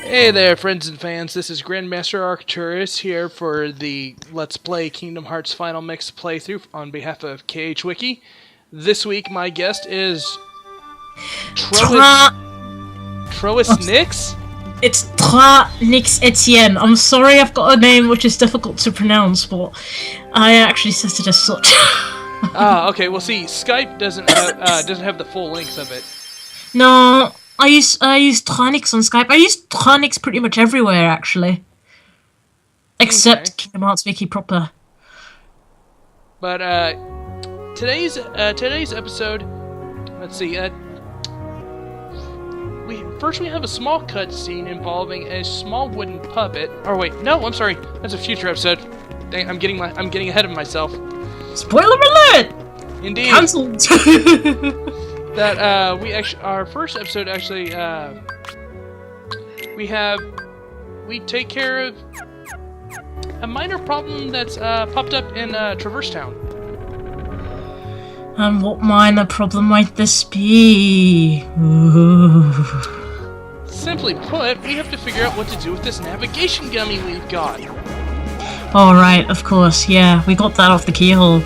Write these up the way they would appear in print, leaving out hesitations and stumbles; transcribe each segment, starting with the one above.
Hey there, friends and fans. This is Grandmaster Arcturus here for the Let's Play Kingdom Hearts Final Mix playthrough on behalf of KH Wiki. This week, my guest is Trois Nix? It's Trois Nix Etienne. I'm sorry I've got a name which is difficult to pronounce, but I actually set it as such. Okay. Well, see, Skype doesn't have the full length of it. No, I use Tronix on Skype. I use Tronix pretty much everywhere, actually. Except Kingdom Hearts Wiki proper. But today's episode, let's see. We have a small cutscene involving a small wooden puppet. Oh wait, no, I'm sorry. That's a future episode. Dang, I'm getting ahead of myself. Spoiler alert! Indeed. Cancelled. That our first episode actually we take care of a minor problem that's popped up in Traverse Town. And what minor problem might this be? Ooh. Simply put, we have to figure out what to do with this navigation gummy we've got. Oh right, of course, yeah, we got that off the keyhole.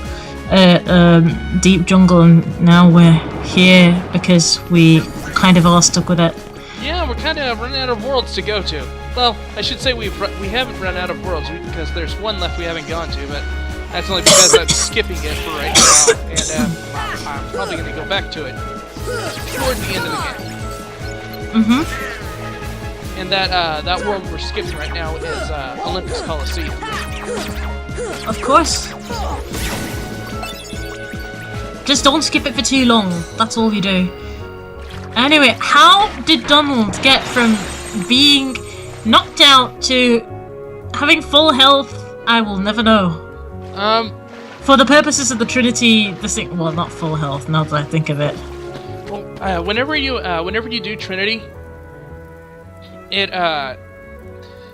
Deep jungle, and now we're here because we kind of are stuck with it. Yeah, we're kind of running out of worlds to go to. Well, I should say we haven't run out of worlds because there's one left we haven't gone to, but that's only because I'm skipping it for right now, and I'm probably going to go back to it toward the end of the game. Mm-hmm. And that world we're skipping right now is Olympus Coliseum. Of course. Just don't skip it for too long. That's all you do. Anyway, how did Donald get from being knocked out to having full health? I will never know. For the purposes of the Trinity, well, not full health. Now that I think of it. Well, whenever you do Trinity, it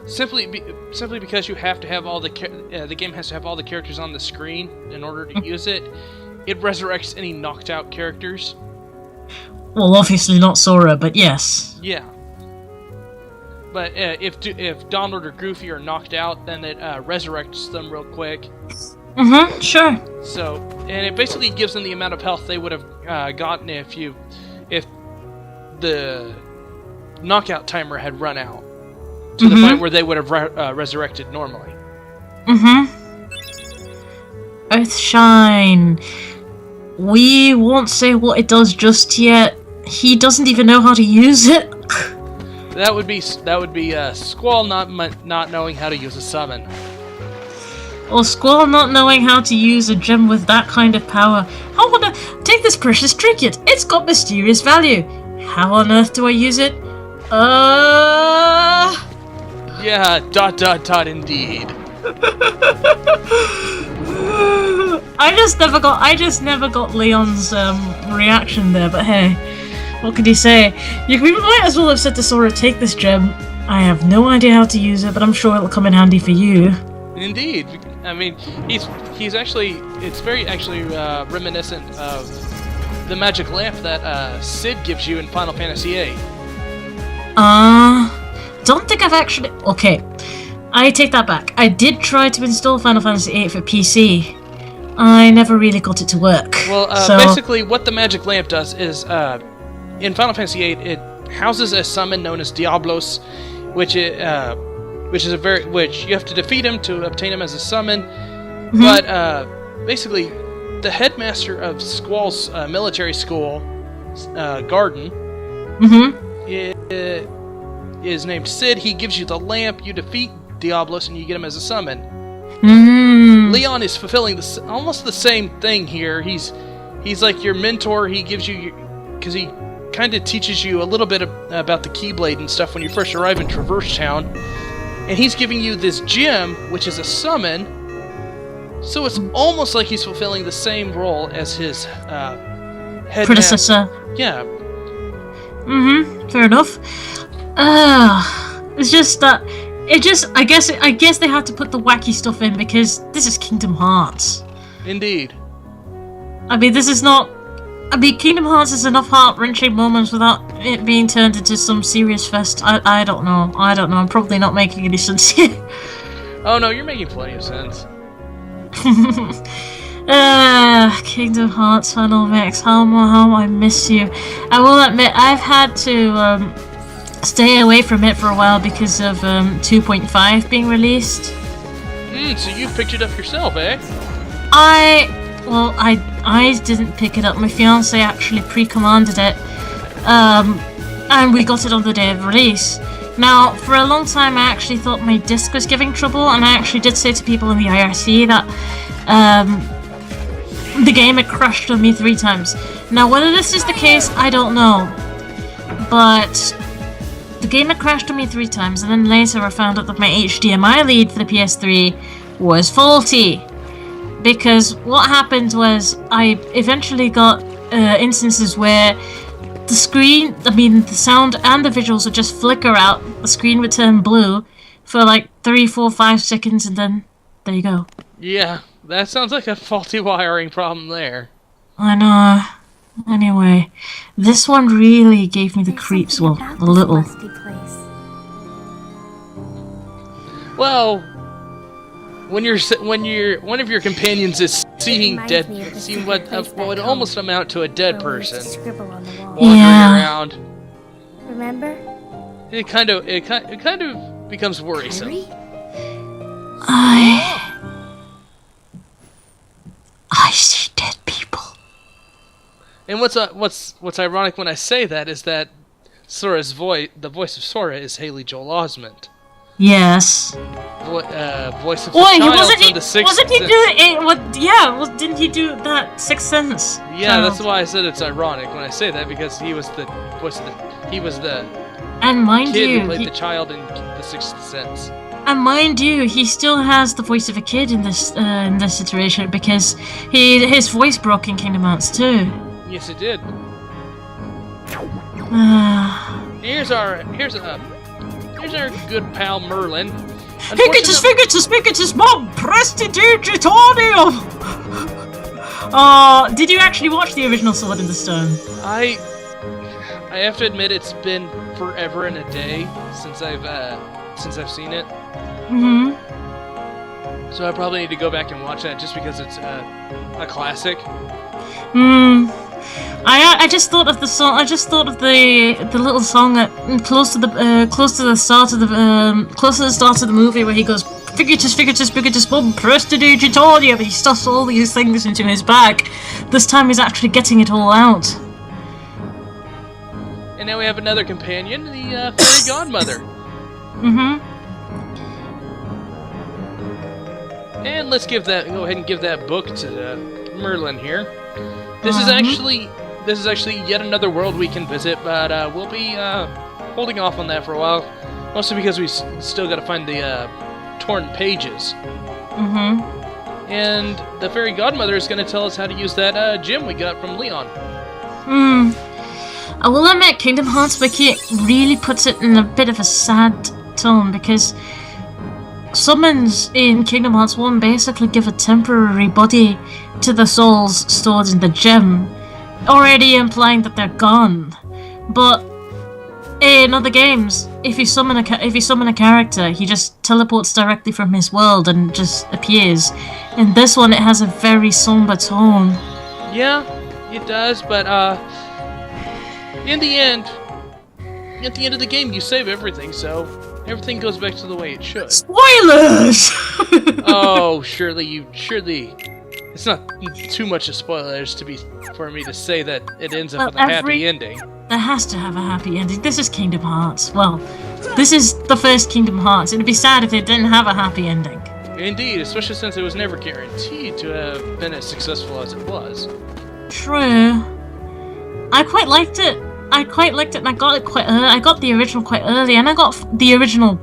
simply because you have to have all the game has to have all the characters on the screen in order to use it. It resurrects any knocked out characters. Well, obviously not Sora, but yes. Yeah. But if Donald or Goofy are knocked out, then it resurrects them real quick. Mm-hmm, sure. So, and it basically gives them the amount of health they would have gotten if the knockout timer had run out to the point where they would have resurrected normally. Mm-hmm. Earthshine. We won't say what it does just yet. He doesn't even know how to use it. That would be Squall not knowing how to use a summon. Or Squall not knowing how to use a gem with that kind of power. How on earth? Take this precious trinket. It's got mysterious value. How on earth do I use it? Yeah. ... Indeed. I just never got Leon's reaction there, but hey, what could he say? We might as well have said to Sora, take this gem. I have no idea how to use it, but I'm sure it'll come in handy for you. Indeed. I mean, he's actually, it's very reminiscent of the magic lamp that Sid gives you in Final Fantasy VIII. Don't think I've actually... Okay, I take that back. I did try to install Final Fantasy VIII for PC. I never really got it to work. Well, basically, what the magic lamp does is, in Final Fantasy VIII, it houses a summon known as Diablos, which you have to defeat him to obtain him as a summon. Mm-hmm. But basically, the headmaster of Squall's military school, Garden, is named Sid. He gives you the lamp. You defeat Diablos, and you get him as a summon. Leon is fulfilling almost the same thing here. He's like your mentor. He gives you, because he kind of teaches you a little bit about the Keyblade and stuff when you first arrive in Traverse Town, and he's giving you this gem, which is a summon. So it's almost like he's fulfilling the same role as his predecessor. Yeah. Fair enough. It's just that. I guess they had to put the wacky stuff in because this is Kingdom Hearts. Indeed. I mean, this is not I mean, Kingdom Hearts is enough heart-wrenching moments without it being turned into some serious fest. I don't know. I'm probably not making any sense here. Oh no, you're making plenty of sense. Kingdom Hearts Final Mix. How I miss you. I will admit, I've had to stay away from it for a while because of 2.5 being released. So you picked it up yourself, eh? I didn't pick it up. My fiance actually pre-commanded it, and we got it on the day of release. Now, for a long time, I actually thought my disc was giving trouble, and I actually did say to people in the IRC that the game had crashed on me 3 times. Now, whether this is the case, I don't know, but the game had crashed on me 3 times, and then later I found out that my HDMI lead for the PS3 was faulty. Because what happened was I eventually got instances where the sound and the visuals would just flicker out, the screen would turn blue for like 3, 4, 5 seconds, and then there you go. Yeah, that sounds like a faulty wiring problem there. I know. Anyway, this one really gave me the creeps, well, a little. Well, when one of your companions is seeing what would almost amount to a dead person wandering around, remember? It kind of becomes worrisome. I see dead people. And what's ironic when I say that is that Sora's voice, the voice of Sora, is Haley Joel Osment. Yes. Voice of the child from the Sixth Sense. Didn't he do that Sixth Sense? Yeah, that's why I said it's ironic when I say that, because he was the voice of the and mind kid you, who played the child in the Sixth Sense. And mind you, he still has the voice of a kid in this situation, because his voice broke in Kingdom Hearts 2. Yes, it did. Here's our good pal Merlin. Fingertus, Mom, prestidigitadio! Did you actually watch the original Sword in the Stone? I have to admit, it's been forever and a day since I've seen it. Mm-hmm. So I probably need to go back and watch that just because it's a classic. I just thought of the song. I just thought of the little song that close to the start of the movie where he goes Fingertus, Mom, prestidigitadio, but he stuffs all these things into his bag. This time he's actually getting it all out. And now we have another companion, the fairy godmother. Mm-hmm. And let's go ahead and give that book to Merlin here. This is actually yet another world we can visit, but we'll be holding off on that for a while, mostly because we still got to find the torn pages. Mm-hmm. And the fairy godmother is going to tell us how to use that gem we got from Leon. I will admit, Kingdom Hearts Wiki really puts it in a bit of a sad tone, because summons in Kingdom Hearts 1 basically give a temporary body to the souls stored in the gem, already implying that they're gone. But in other games, if you summon a character, he just teleports directly from his world and just appears. In this one, it has a very somber tone. Yeah, it does, but in the end, at the end of the game, you save everything, so everything goes back to the way it should. Spoilers! Oh, surely. It's not too much of spoilers for me to say that it ends up with a happy ending. There has to have a happy ending. This is Kingdom Hearts. Well, this is the first Kingdom Hearts. It'd be sad if it didn't have a happy ending. Indeed, especially since it was never guaranteed to have been as successful as it was. True. I quite liked it. And I got it quite early. I got the original quite early, and I got the original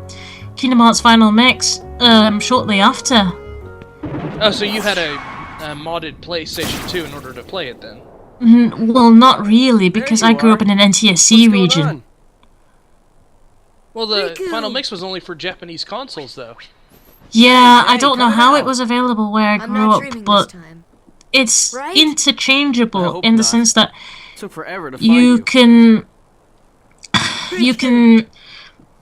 Kingdom Hearts Final Mix shortly after. Oh, so you had a modded PlayStation 2 in order to play it then? Well, not really, because I grew up in an NTSC region. Well, the Riku. Final Mix was only for Japanese consoles, though. Yeah, I don't know how it was available where I grew up, but it's Right? interchangeable in the not. sense that Took forever to find you can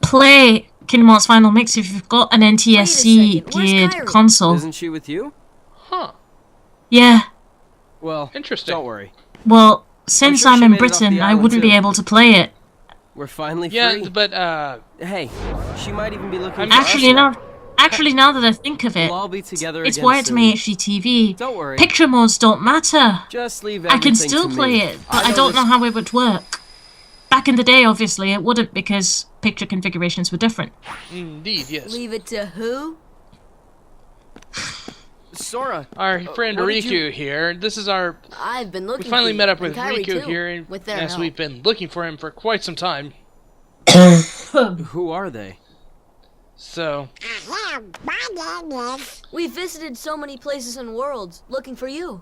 play Kingdom Hearts Final Mix if you've got an NTSC second, where's geared Kairi? console. Isn't she with you? Huh. Yeah. Well, Interesting. don't worry. Well, since sure I'm she in made it off Britain, the I island, wouldn't be too. able to play it. We're finally Yeah, free. but Hey, she might even be looking I'm for Actually, us. now that I think of it, We'll all be together it's again wired to soon. my HDTV. Don't worry. Picture modes don't matter. Just leave I everything can still to play me. it, but I don't know how it would work. Back in the day, obviously, it wouldn't because picture configurations were different. indeed, yes. Leave it to who? Sora. Our friend what did Riku here. This is our. I've been looking We finally for you, met up and with Kairi Riku too, here, and with their as help. we've been looking for him for quite some time. Who are they? So, We visited so many places and worlds looking for you.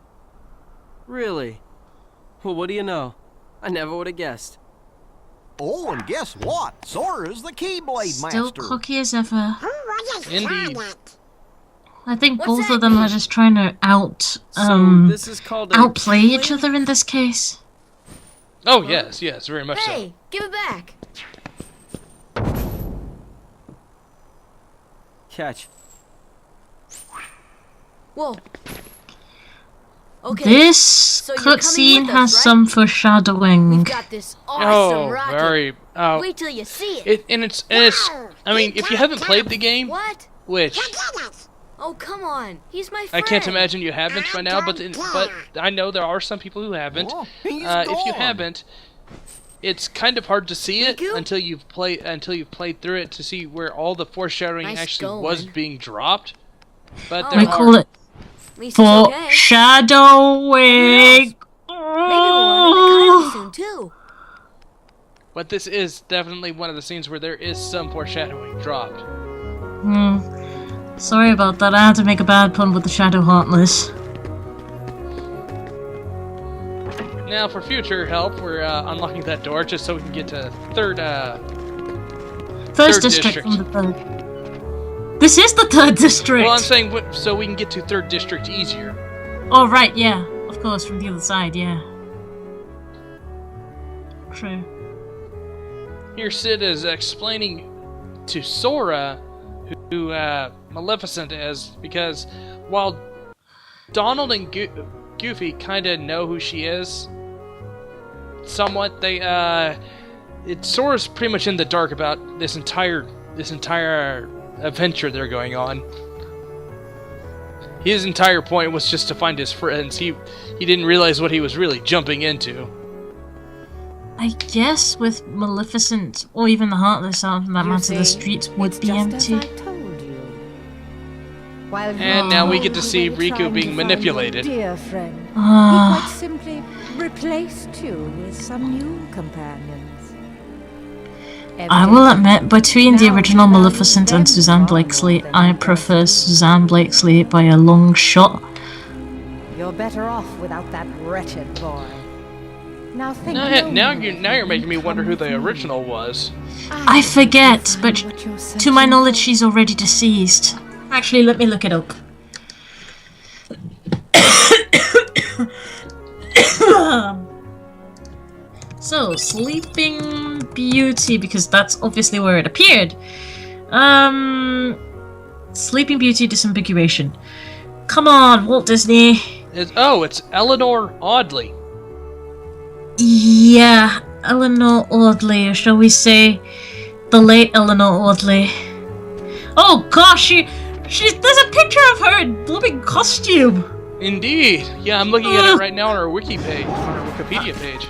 Really? Well, what do you know? I never would have guessed. Oh, and guess what? Sora's the Keyblade Still Master. cocky as ever. indeed. I think What's both that of them mean? are just trying to So this is called a outplay each keyblade? other in this case. Oh, yes, very much so. Hey, give it back. Catch. Whoa. Okay. This you're coming cutscene with us, has right? some foreshadowing. We've got this awesome Oh, rocket. very. Wait till you see it. It's. I mean, if you haven't played the game, What? which Oh, come on. He's my I friend. can't imagine you haven't by now, but I know there are some people who haven't. Oh, he's If you gone. haven't, it's kind of hard to see it Riku? until you've played through it to see where all the foreshadowing Nice actually was going. being dropped. But Oh. there We are. call it At least it's okay. foreshadowing. Maybe we'll run into Kairi soon, too. But this is definitely one of the scenes where there is some foreshadowing dropped. Sorry about that. I had to make a bad pun with the Shadow Heartless. Now, for future help, we're unlocking that door just so we can get to third First Third district district. from the third. This is the third district. Well, I'm saying so we can get to third district easier. Oh right, yeah. Of course, from the other side, yeah. True. Here, Sid is explaining to Sora who Maleficent is, because while Donald and Goofy kind of know who she is, somewhat, Sora's pretty much in the dark about this entire adventure they're going on. His entire point was just to find his friends. He didn't realize what he was really jumping into. I guess with Maleficent, or even the Heartless out in that matter, the streets would be empty. And now we get to see Riku being manipulated. Dear friend, he Ah. quite simply replaced you with some new companions. I will admit, between the original Maleficent and Suzanne Blakesley, I prefer Suzanne Blakesley by a long shot. You're better off without that wretched boy. Now think. Now you're making me wonder who the original was. I forget, but to my knowledge, she's already deceased. Actually, let me look it up. So, Sleeping Beauty, because that's obviously where it appeared. Sleeping Beauty Disambiguation. Come on, Walt Disney. It's Eleanor Audley. Yeah, Eleanor Audley, or shall we say, the late Eleanor Audley. Oh gosh, there's a picture of her in blooming costume. Indeed. Yeah, I'm looking at it right now on our wiki page, on our Wikipedia page.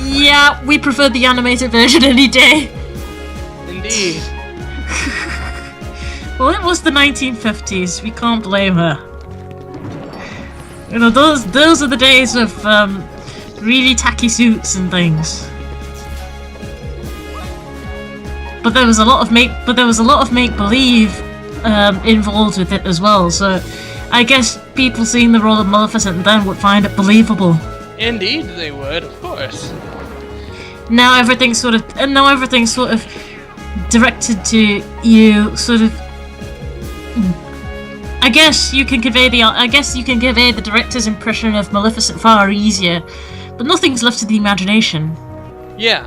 Yeah, we prefer the animated version any day. Indeed. Well, it was the 1950s. We can't blame her. You know, those are the days of really tacky suits and things. But there was a lot of make believe involved with it as well. So I guess people seeing the role of Maleficent then would find it believable. Indeed, they would, of course. Now everything's sort of directed to you, sort of I guess you can convey the director's impression of Maleficent far easier, but nothing's left to the imagination. Yeah.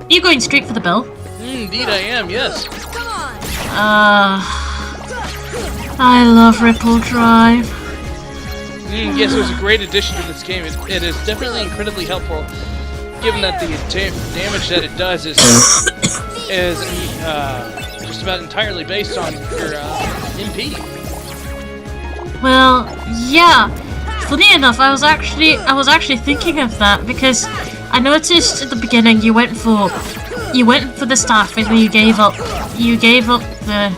Are you going straight for the bell? Indeed I am, yes. I love Ripple Drive. Yes, it was a great addition to this game. It is definitely incredibly helpful, given that the damage that it does is just about entirely based on your MP. Well, yeah. Funny enough, I was actually thinking of that because I noticed at the beginning you went for the staff and you gave up the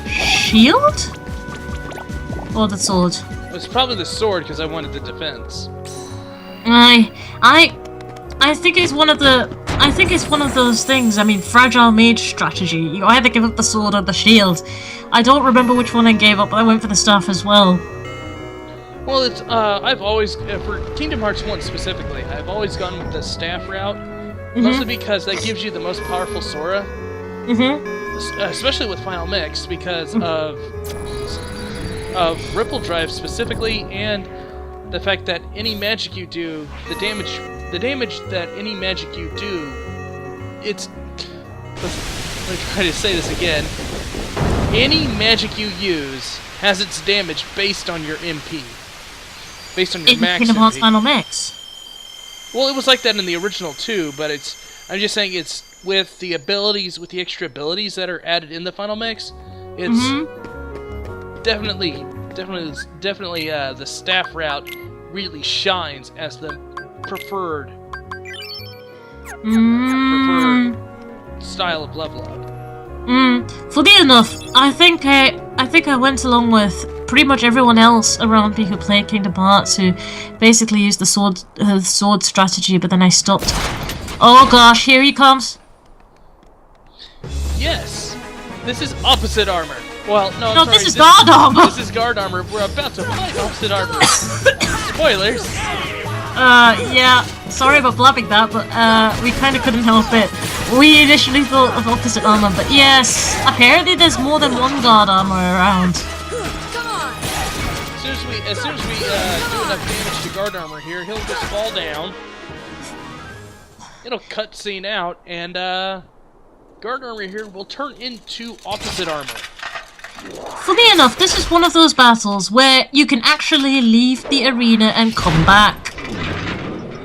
shield or the sword. It was probably the sword because I wanted the defense. I think it's one of those things. I mean, fragile mage strategy. You either give up the sword or the shield. I don't remember which one I gave up, but I went for the staff as well. Well, it's I've always for Kingdom Hearts 1 specifically, I've always gone with the staff route, mostly because that gives you the most powerful Sora. Especially with Final Mix because of Ripple Drive specifically, and the fact that any magic you do, the damage that any magic you do, let me try to say this again. Any magic you use has its damage based on your MP. Based on your max Kingdom Hearts MP. Final Mix. Well, it was like that in the original too, but I'm just saying it's with the extra abilities that are added in the Final Mix, it's definitely the staff route really shines as the preferred style of level up. Funny enough, I think I went along with pretty much everyone else around me who played Kingdom Hearts, who basically used the sword strategy, but then I stopped. Oh gosh, here he comes. Yes, this is opposite armor. Well, no, sorry, this is guard armor. This is guard armor. We're about to fight opposite armor. Spoilers. Yeah, sorry about blabbing that, but we kind of couldn't help it. We initially thought of opposite armor, but yes, apparently there's more than one guard armor around. As soon as we do enough damage to guard armor here, he'll just fall down. It'll cut scene out, and guard armor here will turn into opposite armor. Funny enough, this is one of those battles where you can actually leave the arena and come back.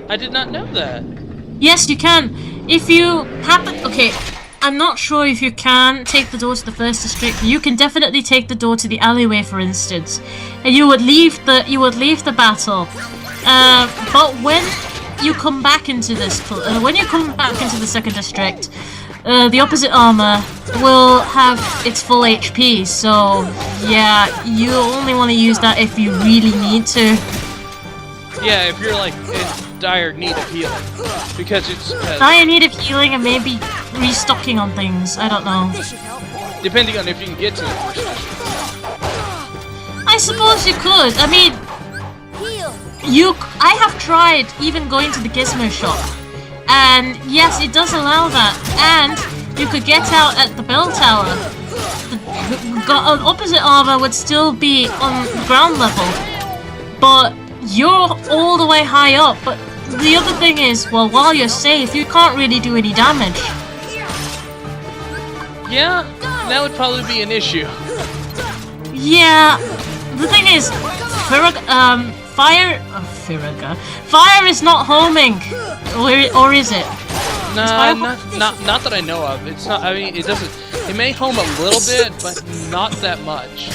I did not know that. Yes, you can. If you happen... Okay, I'm not sure if you can take the door to the first district. You can definitely take the door to the alleyway, for instance. And you would leave the battle. But when you come back into the second district, the opposite armor will have its full HP, so yeah, you only want to use that if you really need to. Yeah, if you're like in dire need of healing. Because it's... dire need of healing and maybe restocking on things, I don't know. Depending on if you can get to the first district. I suppose you could, I mean... I have tried even going to the Gizmo shop. And yes, it does allow that. And you could get out at the bell tower. The opposite armor would still be on ground level. But you're all the way high up. But the other thing is, well, while you're safe, you can't really do any damage. Yeah, that would probably be an issue. Yeah, the thing is, Fire is not homing, or is it? Nah, not that I know of. It's not. I mean, it doesn't. It may home a little bit, but not that much.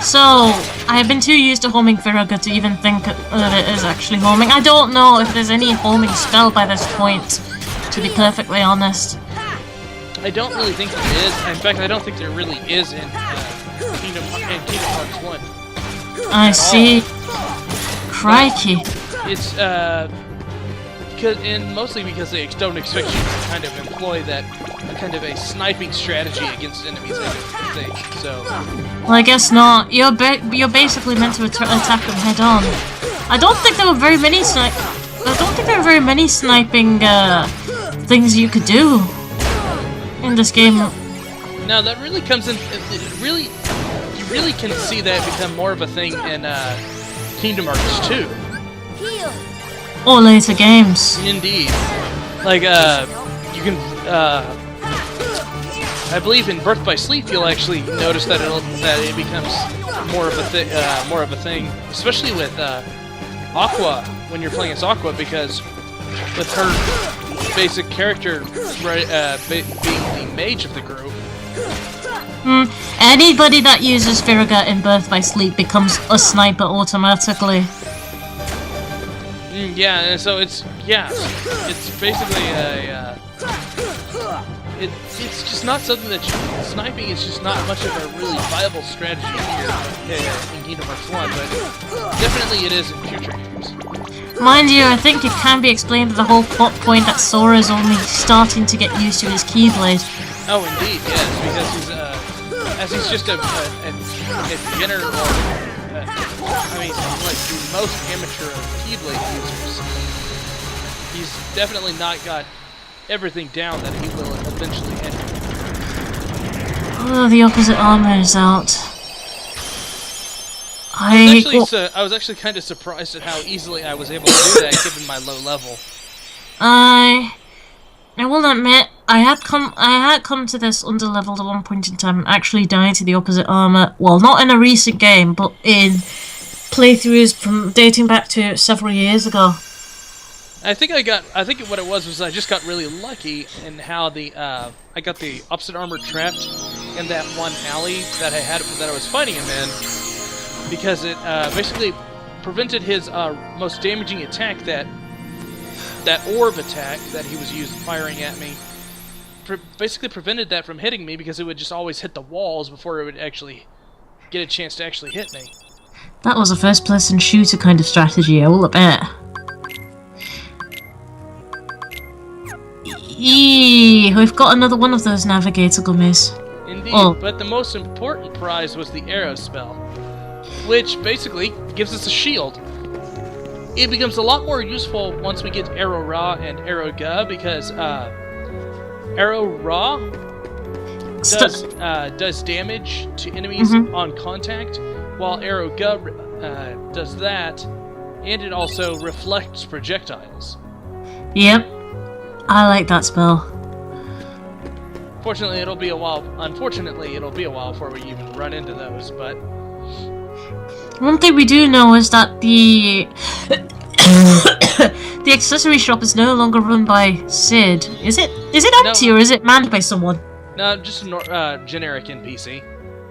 So I have been too used to homing Firaga to even think that it is actually homing. I don't know if there's any homing spell by this point, to be perfectly honest. I don't really think there is. In fact, I don't think there really is in Kingdom Hearts 1. I see. Crikey. It's mostly because they don't expect you to kind of employ that kind of a sniping strategy against enemies, I think. So. Well, I guess not. You're basically meant to attack them head on. I don't think there were very many sniping things you could do in this game. Now that really comes in. You really can see that become more of a thing in Kingdom Hearts 2. Heal. Or later games. Indeed, like you can. I believe in Birth by Sleep, you'll actually notice that it becomes more of a thing, especially with Aqua when you're playing as Aqua, because with her basic character being the mage of the group. Anybody that uses Farragut in Birth by Sleep becomes a sniper automatically. Yeah, and so it's basically a. It's just not something that sniping is just not much of a really viable strategy here in Kingdom Hearts 1, but definitely it is in future games. Mind you, I think it can be explained with the whole plot point that Sora is only starting to get used to his Keyblade. Oh, indeed, yes, because he's just a beginner, or like the most amateur of Keyblade users. He's definitely not got everything down that he will eventually enter. Oh, the opposite armor is out. I was actually kind of surprised at how easily I was able to do that, given my low level. I will admit, I had come to this underleveled at one point in time and actually died to the opposite armor. Well, not in a recent game, but in playthroughs from dating back to several years ago. I think what it was I just got really lucky in how I got the opposite armor trapped in that one alley that I was fighting him in, because it basically prevented his most damaging attack, that orb attack that he was firing at me. Basically prevented that from hitting me, because it would just always hit the walls before it would actually get a chance to actually hit me. That was a first-person shooter kind of strategy, I will admit. We've got another one of those navigator gummies. Indeed, Oh. But the most important prize was the arrow spell, which basically gives us a shield. It becomes a lot more useful once we get Arrow Ra and Arrow Ga, because Arrow Ra does damage to enemies on contact, while Arrow Ga does that, and it also reflects projectiles. Yep. I like that spell. Unfortunately, it'll be a while before we even run into those, but One thing we do know is that the the accessory shop is no longer run by Sid. Is it empty, or is it manned by someone? no, just a generic NPC.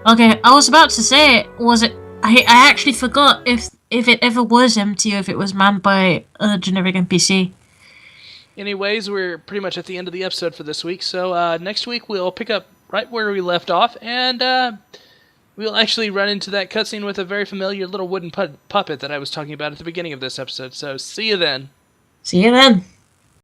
Okay, I was about to say, was it? I actually forgot if it ever was empty or if it was manned by a generic NPC. Anyways, we're pretty much at the end of the episode for this week, so next week we'll pick up right where we left off, and we'll actually run into that cutscene with a very familiar little wooden puppet that I was talking about at the beginning of this episode, so see you then. See you then.